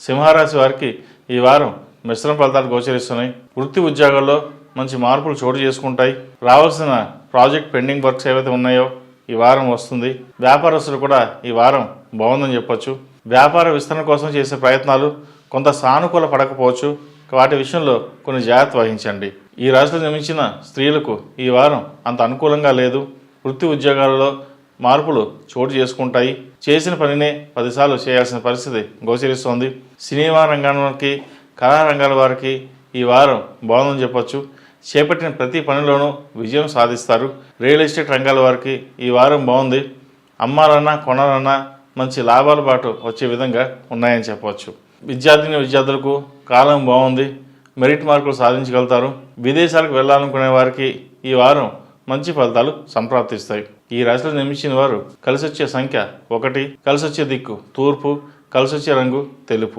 సింహరాశి వారికి ఈ వారం మిశ్రమ ఫలితాలు గోచరిస్తున్నాయి. వృత్తి ఉద్యోగాల్లో మంచి మార్పులు చోటు చేసుకుంటాయి. రావాల్సిన ప్రాజెక్ట్ పెండింగ్ వర్క్స్ ఏవైతే ఉన్నాయో ఈ వారం వస్తుంది. వ్యాపారస్తులు కూడా ఈ వారం బాగుందని చెప్పొచ్చు. వ్యాపార విస్తరణ కోసం చేసే ప్రయత్నాలు కొంత సానుకూల పడకపోవచ్చు. వాటి విషయంలో కొన్ని జాగ్రత్త వహించండి. ఈ రాశిలో జన్మించిన స్త్రీలకు ఈ వారం అంత అనుకూలంగా లేదు. వృత్తి ఉద్యోగాలలో మార్పులు చోటు చేసుకుంటాయి. చేసిన పనినే 10 సార్లు చేయాల్సిన పరిస్థితి గోచరిస్తోంది. సినిమా రంగానికి, కళారంగాల వారికి ఈ వారం బాగుందని చెప్పొచ్చు. చేపట్టిన ప్రతి పనిలోనూ విజయం సాధిస్తారు. రియల్ ఎస్టేట్ రంగాల వారికి ఈ వారం బాగుంది. అమ్మాలన్నా కొనాలన్నా మంచి లాభాల బాటు వచ్చే విధంగా ఉన్నాయని చెప్పవచ్చు. విద్యార్థులకు కాలం బాగుంది. మెరిట్ మార్కులు సాధించగలుగుతారు. విదేశాలకు వెళ్ళాలనుకునే వారికి ఈ వారం మంచి ఫలితాలు సంప్రాప్తిస్తాయి. ఈ రాశిలో జన్మించిన వారు కలిసొచ్చే సంఖ్య 1, కలిసొచ్చే దిక్కు తూర్పు, కలిసొచ్చే రంగు తెలుపు.